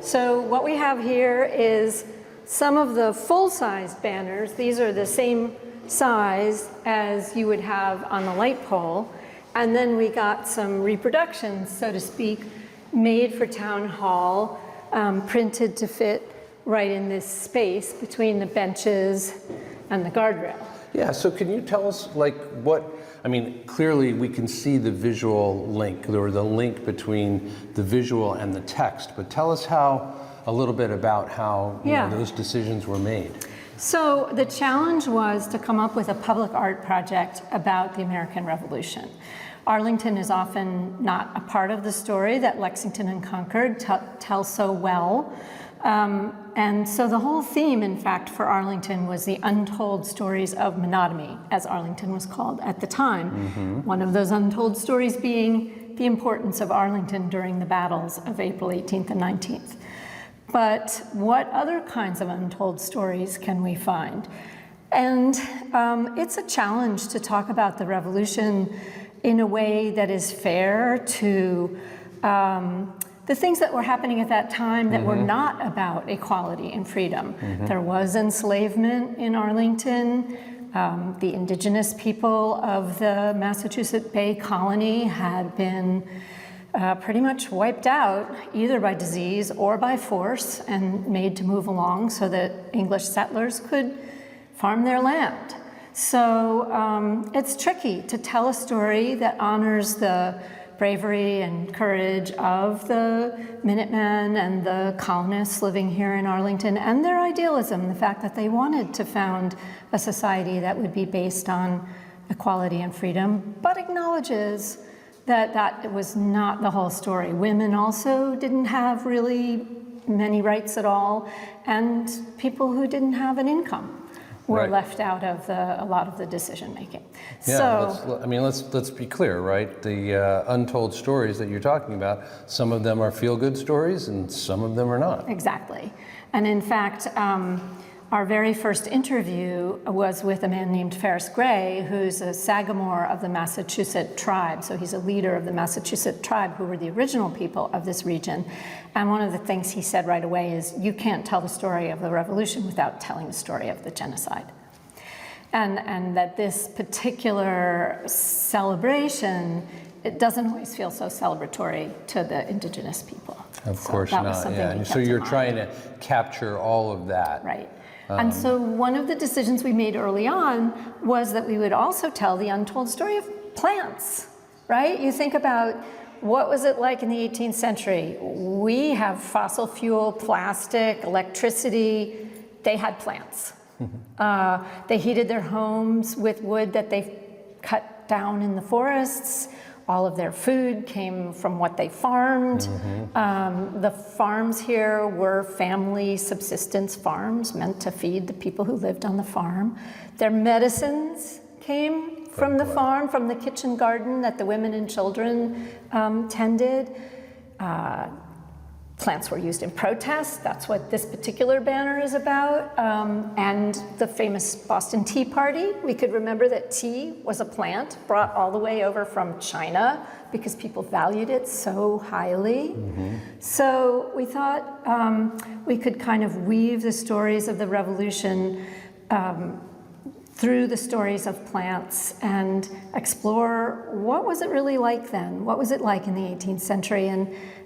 So what we have here is some of the full-size banners. These are the same size as you would have on the light pole. And then we got some reproductions, so to speak, made for town hall, printed to fit right in this space between the benches and the guardrail. Yeah, so can you tell us clearly we can see the visual link, or the link between the visual and the text, but tell us a little bit about how those decisions were made. So the challenge was to come up with a public art project about the American Revolution. Arlington is often not a part of the story that Lexington and Concord tell so well. And so the whole theme, in fact, for Arlington was the untold stories of monogamy, as Arlington was called at the time. Mm-hmm. One of those untold stories being the importance of Arlington during the battles of April 18th and 19th. But what other kinds of untold stories can we find? And it's a challenge to talk about the revolution in a way that is fair to the things that were happening at that time that were not about equality and freedom. There was enslavement in Arlington. The indigenous people of the Massachusetts Bay Colony had been pretty much wiped out, either by disease or by force, and made to move along so that English settlers could farm their land. So it's tricky to tell a story that honors the bravery and courage of the Minutemen and the colonists living here in Arlington, and their idealism, the fact that they wanted to found a society that would be based on equality and freedom, but acknowledges that that was not the whole story. Women also didn't have really many rights at all, and people who didn't have an income were left out of a lot of the decision making. Yeah, so, let's be clear, right? The untold stories that you're talking about, some of them are feel-good stories and some of them are not. Exactly. And in fact, our very first interview was with a man named Ferris Gray, who's a Sagamore of the Massachusetts tribe. So he's a leader of the Massachusetts tribe, who were the original people of this region. And one of the things he said right away is, you can't tell the story of the revolution without telling the story of the genocide. And that this particular celebration, it doesn't always feel so celebratory to the indigenous people. Of course not, yeah. And so you're trying to capture all of that. Right. And so one of the decisions we made early on was that we would also tell the untold story of plants, right? You think about, what was it like in the 18th century? We have fossil fuel, plastic, electricity. They had plants. They heated their homes with wood that they cut down in the forests. All of their food came from what they farmed. The farms here were family subsistence farms meant to feed the people who lived on the farm. Their medicines came from the farm, from the kitchen garden that the women and children tended. Plants were used in protest. That's what this particular banner is about. And the famous Boston Tea Party. We could remember that tea was a plant brought all the way over from China because people valued it so highly. So we thought we could kind of weave the stories of the revolution through the stories of plants and explore, what was it really like then? What was it like in the 18th century?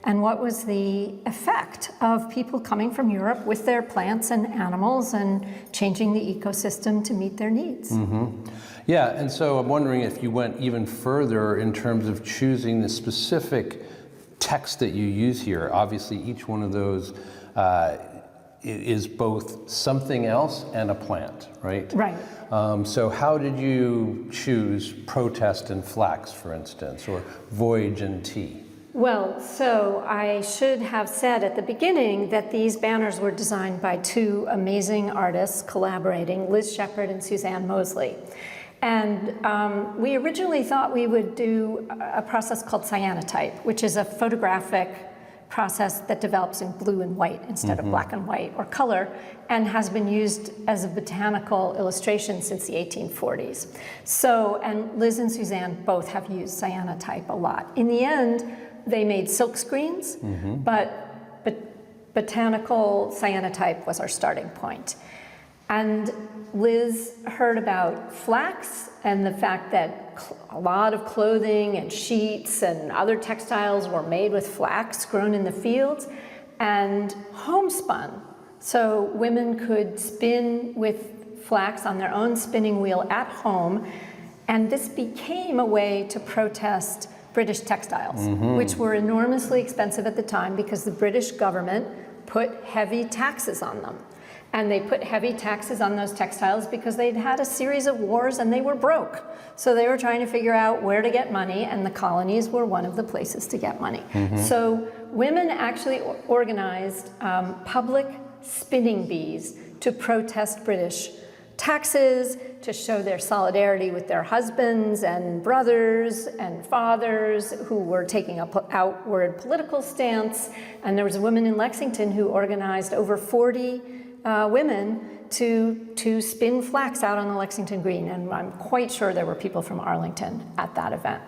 And what was the effect of people coming from Europe with their plants and animals and changing the ecosystem to meet their needs? Yeah, and so I'm wondering if you went even further in terms of choosing the specific text that you use here. Obviously, each one of those is both something else and a plant, right? Right. So how did you choose protest and flax, for instance, or voyage and tea? Well, so I should have said at the beginning that these banners were designed by two amazing artists collaborating, Liz Shepard and Suzanne Mosley. And we originally thought we would do a process called cyanotype, which is a photographic process that develops in blue and white instead of black and white or color, and has been used as a botanical illustration since the 1840s. So, and Liz and Suzanne both have used cyanotype a lot. In the end, they made silk screens, but botanical cyanotype was our starting point. And Liz heard about flax and the fact that a lot of clothing and sheets and other textiles were made with flax grown in the fields and homespun. So women could spin with flax on their own spinning wheel at home. And this became a way to protest British textiles, which were enormously expensive at the time because the British government put heavy taxes on them. And they put heavy taxes on those textiles because they'd had a series of wars and they were broke. So they were trying to figure out where to get money, and the colonies were one of the places to get money. So women actually organized public spinning bees to protest British taxes, to show their solidarity with their husbands and brothers and fathers who were taking an outward political stance. And there was a woman in Lexington who organized over 40 women to spin flax out on the Lexington Green. And I'm quite sure there were people from Arlington at that event.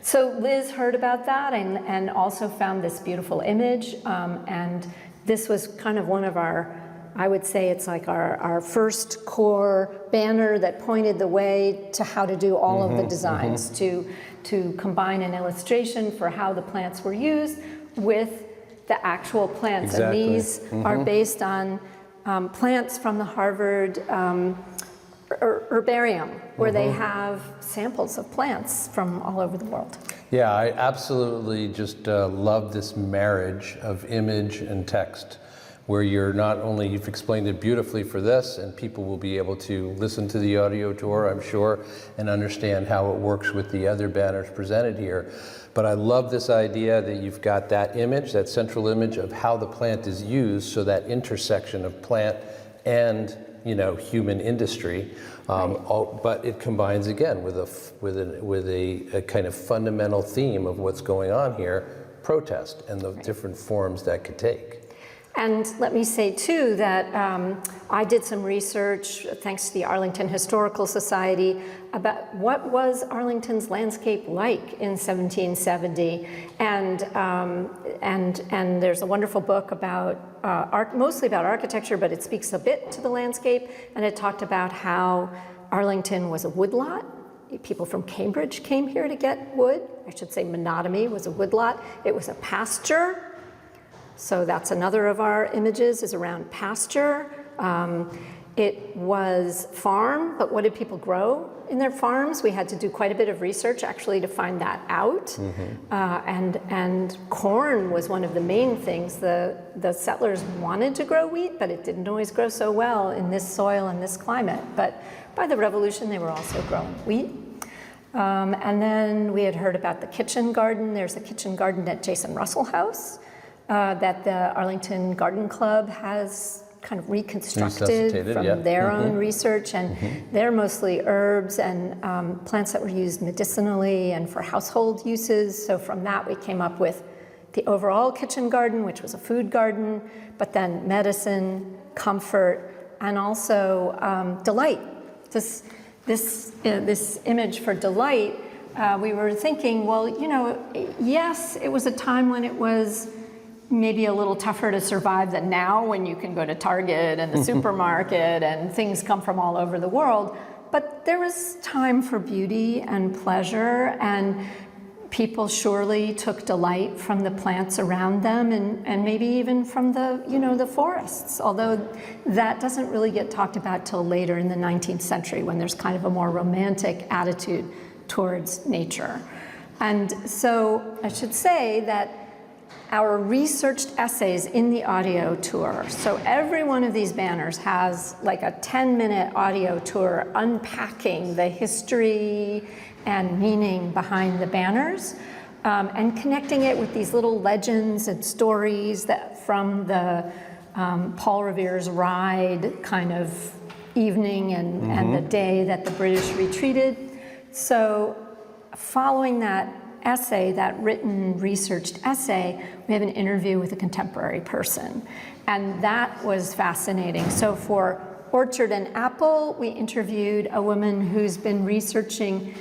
So Liz heard about that and also found this beautiful image. And this was kind of one of our, I would say it's like our first core banner that pointed the way to how to do all of the designs, to combine an illustration for how the plants were used with the actual plants. Exactly. And these are based on plants from the Harvard herbarium, where they have samples of plants from all over the world. Yeah, I absolutely just love this marriage of image and text, where you're not only, you've explained it beautifully for this, and people will be able to listen to the audio tour, I'm sure, and understand how it works with the other banners presented here. But I love this idea that you've got that image, that central image of how the plant is used, so that intersection of plant and human industry, but it combines again with a kind of fundamental theme of what's going on here, protest, and the different forms that could take. And let me say too that I did some research, thanks to the Arlington Historical Society, about what was Arlington's landscape like in 1770. And there's a wonderful book about mostly about architecture, but it speaks a bit to the landscape. And it talked about how Arlington was a woodlot. People from Cambridge came here to get wood. I should say Menotomy was a woodlot. It was a pasture. So that's another of our images, is around pasture. It was farm, but what did people grow in their farms? We had to do quite a bit of research actually to find that out. And corn was one of the main things. The settlers wanted to grow wheat, but it didn't always grow so well in this soil and this climate. But by the Revolution, they were also growing wheat. And then we had heard about the kitchen garden. There's a kitchen garden at Jason Russell House. That the Arlington Garden Club has kind of reconstructed from their own research, and they're mostly herbs and plants that were used medicinally and for household uses. So from that we came up with the overall kitchen garden, which was a food garden, but then medicine, comfort, and also delight. This image for delight, we were thinking, well, yes, it was a time when it was maybe a little tougher to survive than now, when you can go to Target and the supermarket and things come from all over the world. But there was time for beauty and pleasure, and people surely took delight from the plants around them, and maybe even from the forests, although that doesn't really get talked about till later in the 19th century, when there's kind of a more romantic attitude towards nature. And so I should say that our researched essays in the audio tour, so every one of these banners has like a 10-minute audio tour unpacking the history and meaning behind the banners, and connecting it with these little legends and stories that from the Paul Revere's ride kind of evening and the day that the British retreated. So following that essay, that written, researched essay, we have an interview with a contemporary person. And that was fascinating. So for Orchard and Apple, we interviewed a woman who's been researching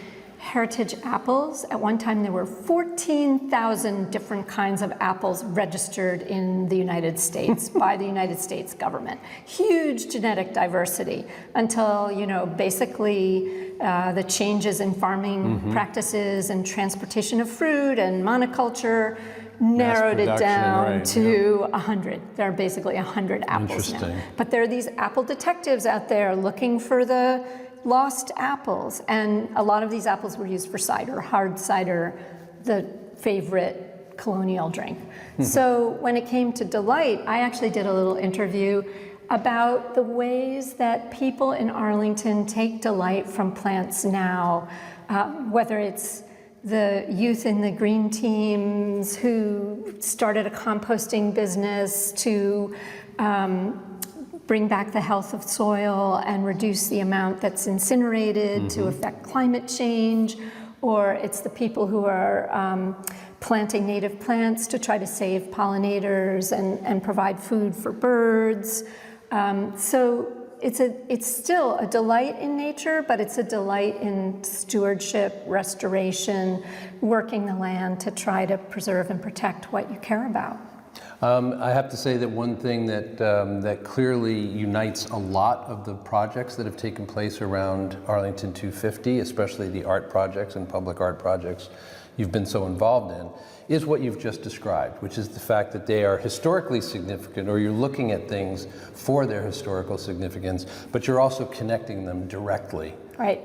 heritage apples. At one time, there were 14,000 different kinds of apples registered in the United States by the United States government. Huge genetic diversity until, basically the changes in farming practices and transportation of fruit and monoculture narrowed it down to 100. There are basically 100 apples now. But there are these apple detectives out there looking for the lost apples, and a lot of these apples were used for cider, hard cider, the favorite colonial drink. So when it came to delight, I actually did a little interview about the ways that people in Arlington take delight from plants now, whether it's the youth in the green teams who started a composting business to bring back the health of soil and reduce the amount that's incinerated to affect climate change, or it's the people who are planting native plants to try to save pollinators and provide food for birds. So it's still a delight in nature, but it's a delight in stewardship, restoration, working the land to try to preserve and protect what you care about. I have to say that one thing that clearly unites a lot of the projects that have taken place around Arlington 250, especially the art projects and public art projects you've been so involved in, is what you've just described, which is the fact that they are historically significant, or you're looking at things for their historical significance, but you're also connecting them directly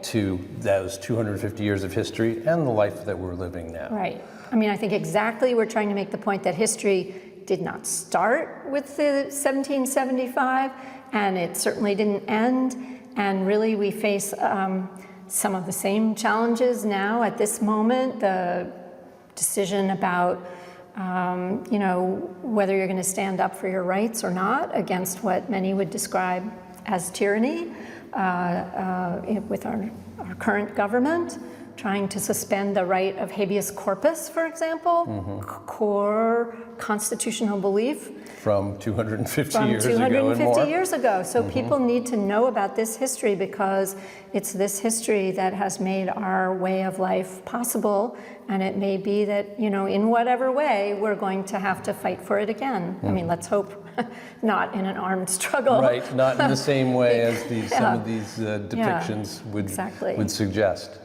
to those 250 years of history and the life that we're living now. Right. I mean, I think exactly we're trying to make the point that history did not start with the 1775, and it certainly didn't end. And really, we face some of the same challenges now at this moment. The decision about, whether you're going to stand up for your rights or not against what many would describe as tyranny with our current government. Trying to suspend the right of habeas corpus, for example, core constitutional belief. From 250 years ago From 250 and more. years ago. So people need to know about this history because it's this history that has made our way of life possible. And it may be that, in whatever way, we're going to have to fight for it again. I mean, let's hope not in an armed struggle. Right, not in the same way as some of these depictions would suggest.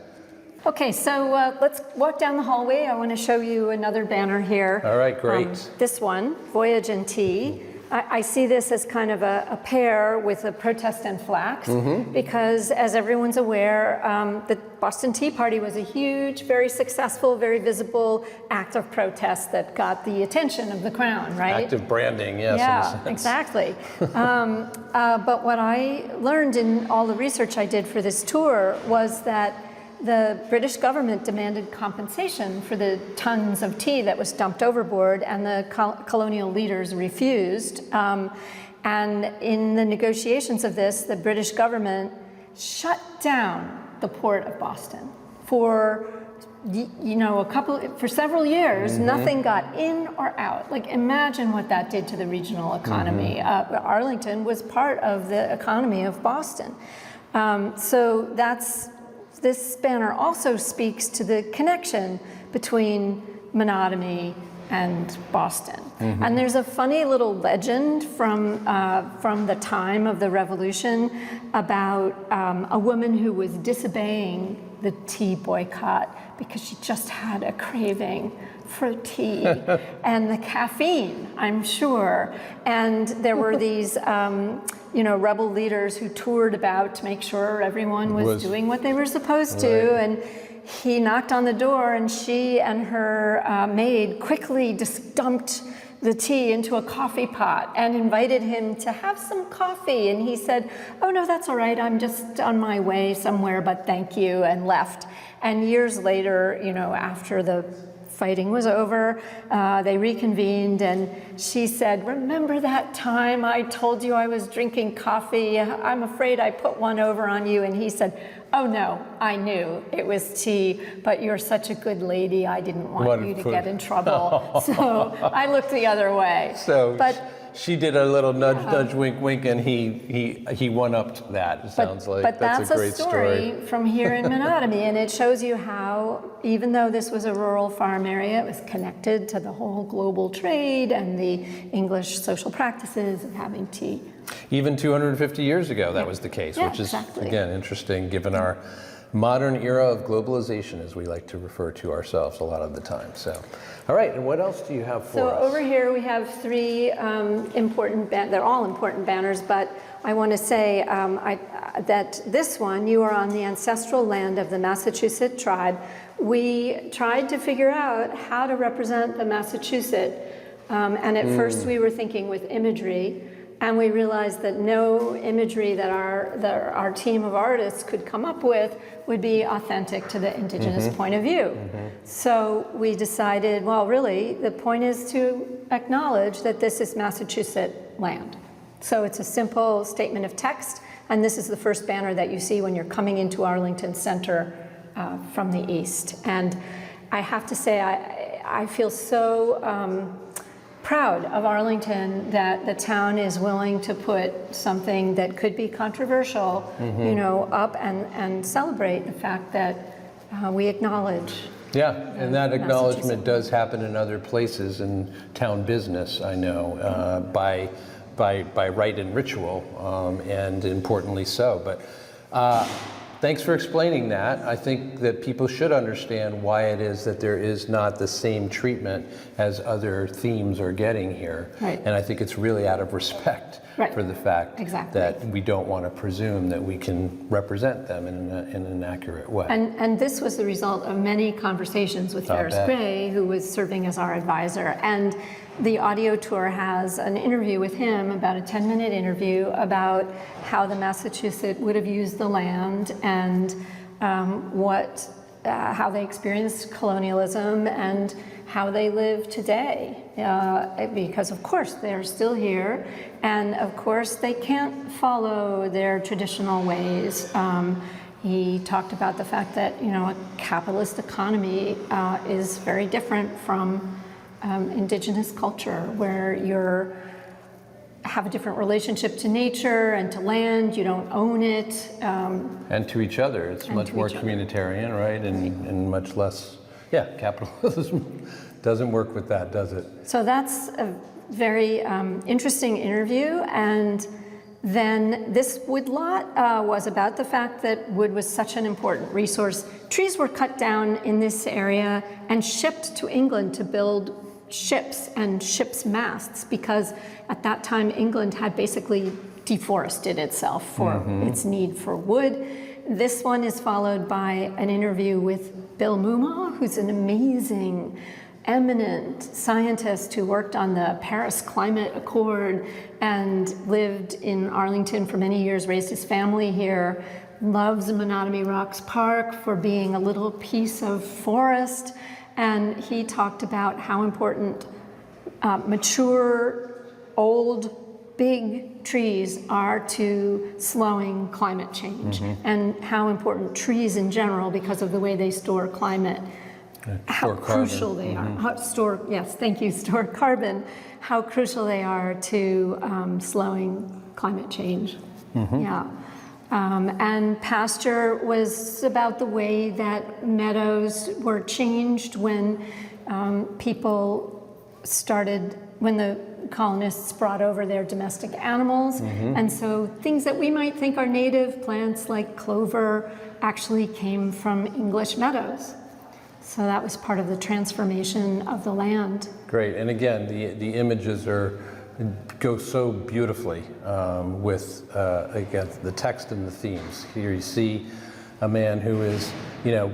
Okay, so let's walk down the hallway. I want to show you another banner here. All right, great. This one, Voyage and Tea. I see this as kind of a pair with a protest and flax, because as everyone's aware, the Boston Tea Party was a huge, very successful, very visible act of protest that got the attention of the crown, right? Active branding, yes. Yeah, exactly. But what I learned in all the research I did for this tour was that the British government demanded compensation for the tons of tea that was dumped overboard, and the colonial leaders refused. And in the negotiations of this, the British government shut down the port of Boston for for several years. Nothing got in or out. Like, imagine what that did to the regional economy. Arlington was part of the economy of Boston. So this banner also speaks to the connection between monogamy and Boston. And there's a funny little legend from the time of the Revolution about a woman who was disobeying the tea boycott because she just had a craving for tea and the caffeine, I'm sure. And there were these rebel leaders who toured about to make sure everyone was doing what they were supposed to. And he knocked on the door, and she and her maid quickly just dumped the tea into a coffee pot and invited him to have some coffee. And he said, "Oh, no, that's all right. I'm just on my way somewhere, but thank you," and left. And years later, after the fighting was over, they reconvened, and she said, "Remember that time I told you I was drinking coffee? I'm afraid I put one over on you." And he said, Oh no, I knew it was tea, but you're such a good lady, I didn't want you to get in trouble. So I looked the other way. So but she did a little nudge, nudge, wink, wink, and he one-upped that, it sounds like. But that's a great story from here in Menotomy, and it shows you how, even though this was a rural farm area, it was connected to the whole global trade and the English social practices of having tea. Even 250 years ago, that was the case, Yeah, which is, exactly. again, interesting given our modern era of globalization, as we like to refer to ourselves a lot of the time. So, all right, and what else do you have for us? So over here we have three important, they're all important banners, but I want to say that this one, you are on the ancestral land of the Massachusetts tribe. We tried to figure out how to represent the Massachusetts, and at first we were thinking with imagery, and we realized that no imagery that our team of artists could come up with would be authentic to the indigenous point of view. So we decided, well, really, the point is to acknowledge that this is Massachusetts land. So it's a simple statement of text, and this is the first banner that you see when you're coming into Arlington Center from the east. And I have to say, I feel so proud of Arlington that the town is willing to put something that could be controversial, you know, up and celebrate the fact that we acknowledge. Yeah, and that acknowledgement does happen in other places in town business, I know, by rite and ritual, and importantly so. But thanks for explaining that. I think that people should understand why it is that there is not the same treatment as other themes are getting here. Right. And I think it's really out of respect for the fact that we don't want to presume that we can represent them in an accurate way. And this was the result of many conversations with Ferris Gray, who was serving as our advisor. And the audio tour has an interview with him, about a 10-minute interview about how the Massachusetts would have used the land and how they experienced colonialism and how they live today. Because of course they're still here, and of course they can't follow their traditional ways. He talked about the fact that, you know, a capitalist economy is very different from indigenous culture, where you have a different relationship to nature and to land. You don't own it. And to each other. It's much more communitarian, right? And much less, capitalism doesn't work with that, does it? So that's a very interesting interview. And then this wood lot was about the fact that wood was such an important resource. Trees were cut down in this area and shipped to England to build ships and ships' masts, because at that time England had basically deforested itself for its need for wood. This one is followed by an interview with Bill Moomaw, who's an amazing, eminent scientist who worked on the Paris Climate Accord and lived in Arlington for many years, raised his family here, loves Menotomy Rocks Park for being a little piece of forest. And he talked about how important mature, old, big trees are to slowing climate change, and how important trees in general, because of the way they store climate, how crucial they are. Store carbon, how crucial they are to slowing climate change. And pasture was about the way that meadows were changed when when the colonists brought over their domestic animals. And so things that we might think are native plants like clover actually came from English meadows. So that was part of the transformation of the land. Great, and again, the images go so beautifully with, again, the text and the themes. Here you see a man who is, you know,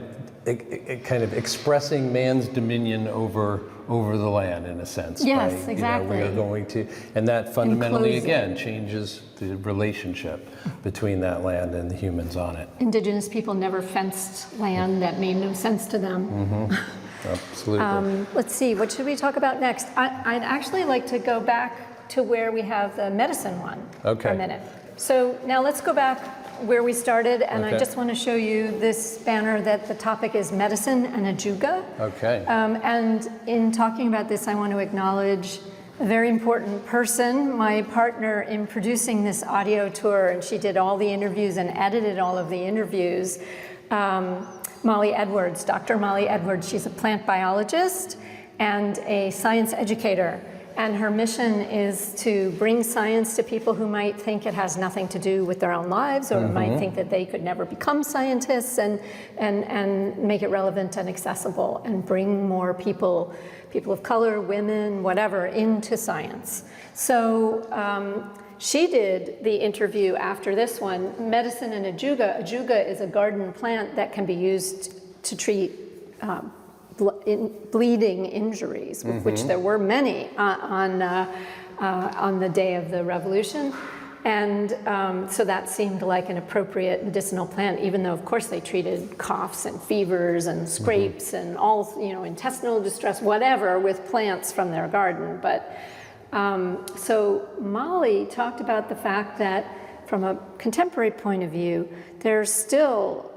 kind of expressing man's dominion over the land, in a sense. Yes, exactly. We are going to, and that fundamentally, again, changes the relationship between that land and the humans on it. Indigenous people never fenced land that made no sense to them. Absolutely. Let's see, what should we talk about next? I'd actually like to go back to where we have the medicine one for a minute. So now let's go back where we started, and I Okay. just want to show you this banner that the topic is medicine and ajuga. Okay. And in talking about this, I want to acknowledge a very important person, my partner in producing this audio tour, and she did all the interviews and edited all of the interviews, Molly Edwards, Dr. Molly Edwards. She's a plant biologist and a science educator. And her mission is to bring science to people who might think it has nothing to do with their own lives, or might think that they could never become scientists, and make it relevant and accessible, and bring more people of color, women, whatever, into science. So she did the interview after this one, medicine and ajuga. Ajuga is a garden plant that can be used to treat bleeding injuries, which there were many on the day of the revolution. And so that seemed like an appropriate medicinal plant, even though, of course, they treated coughs and fevers and scrapes and all, intestinal distress, whatever, with plants from their garden. But so Molly talked about the fact that from a contemporary point of view, there's still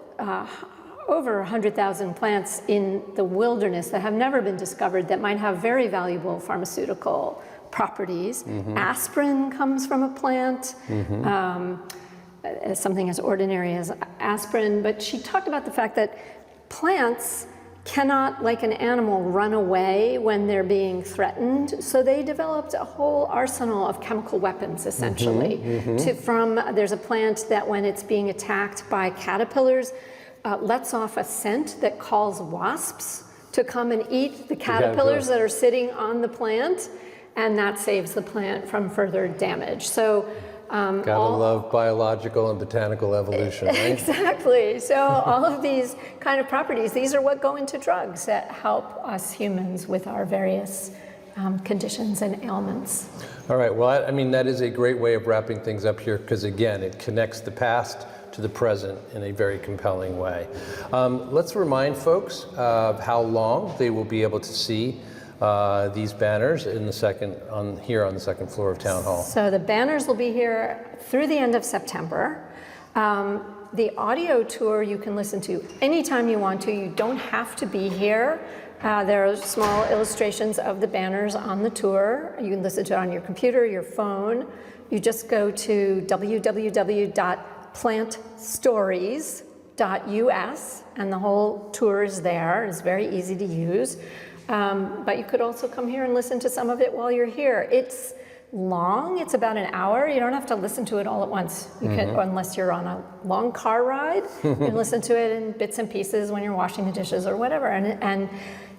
over 100,000 plants in the wilderness that have never been discovered that might have very valuable pharmaceutical properties. Aspirin comes from a plant, something as ordinary as aspirin. But she talked about the fact that plants cannot, like an animal, run away when they're being threatened. So they developed a whole arsenal of chemical weapons, essentially. There's a plant that when it's being attacked by caterpillars, lets off a scent that calls wasps to come and eat the caterpillars that are sitting on the plant, and that saves the plant from further damage. So Gotta love biological and botanical evolution, right? exactly. So all of these kind of properties, these are what go into drugs that help us humans with our various conditions and ailments. All right, well, I mean, that is a great way of wrapping things up here, because again, it connects the past to the present in a very compelling way. Let's remind folks of how long they will be able to see these banners in here on the second floor of Town Hall. So the banners will be here through the end of September. The audio tour you can listen to anytime you want to. You don't have to be here. There are small illustrations of the banners on the tour. You can listen to it on your computer, your phone. You just go to www.plantstories.us, and the whole tour is there. It's very easy to use. But you could also come here and listen to some of it while you're here. It's long, it's about an hour. You don't have to listen to it all at once. You can, unless you're on a long car ride, you can listen to it in bits and pieces when you're washing the dishes or whatever. And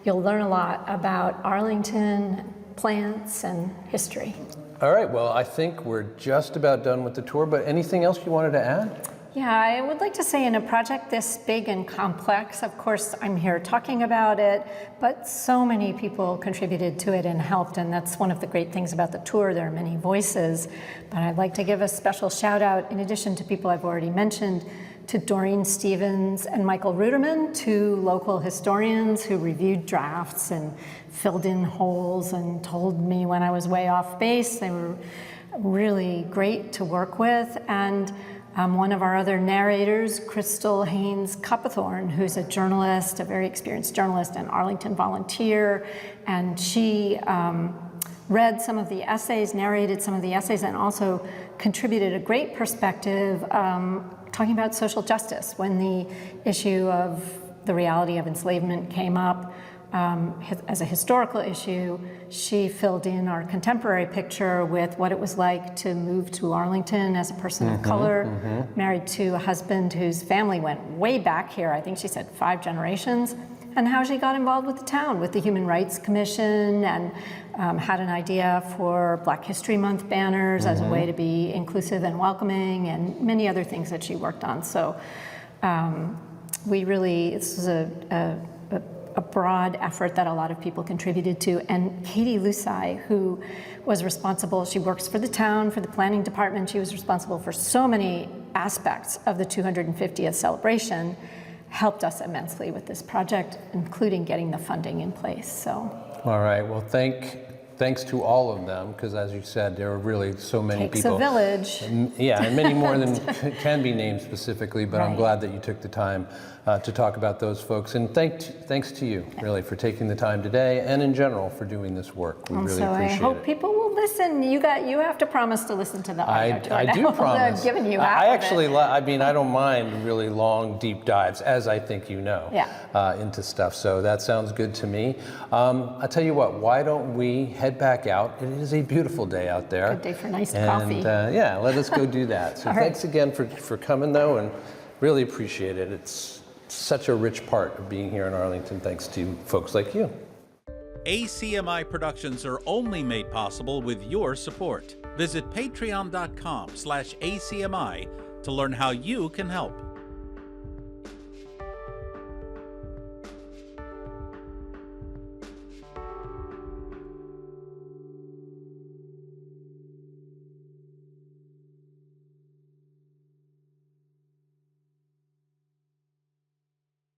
you'll learn a lot about Arlington, plants, and history. All right, well, I think we're just about done with the tour, but anything else you wanted to add? Yeah, I would like to say in a project this big and complex, of course, I'm here talking about it, but so many people contributed to it and helped, and that's one of the great things about the tour. There are many voices, but I'd like to give a special shout out, in addition to people I've already mentioned, to Doreen Stevens and Michael Ruderman, two local historians who reviewed drafts and filled in holes and told me when I was way off base. They were really great to work with. And one of our other narrators, Crystal Haynes Coppathorne, who's a journalist, a very experienced journalist and Arlington volunteer, and she read some of the essays, narrated some of the essays, and also contributed a great perspective talking about social justice. When the issue of the reality of enslavement came up as a historical issue, she filled in our contemporary picture with what it was like to move to Arlington as a person of color, married to a husband whose family went way back here, I think she said 5 generations, and how she got involved with the town, with the Human Rights Commission, and had an idea for Black History Month banners as a way to be inclusive and welcoming, and many other things that she worked on. So this was a broad effort that a lot of people contributed to. And Katie Lusai, who was responsible, she works for the town, for the planning department. She was responsible for so many aspects of the 250th celebration, helped us immensely with this project, including getting the funding in place. So. All right, well, thank thanks to all of them, because as you said, there are really so many Takes people. a village. Yeah, and many more than can be named specifically, but I'm Right. glad that you took the time to talk about those folks. And thanks to you, really, for taking the time today and in general for doing this work. We And really so I appreciate hope it. people will listen. You have to promise to listen to the audio tour. I do now. promise. I've given you half I of actually, it. I mean, I don't mind really long, deep dives, as I think you know, Yeah. into stuff. So that sounds good to me. I'll tell you what, why don't we head back out? It is a beautiful day out there. Good day for nice and, coffee. Yeah, let us go do that. So All right. thanks again for coming, though, and really appreciate it. It's such a rich part of being here in Arlington, thanks to folks like you. ACMi productions are only made possible with your support. Visit patreon.com/ACMi to learn how you can help.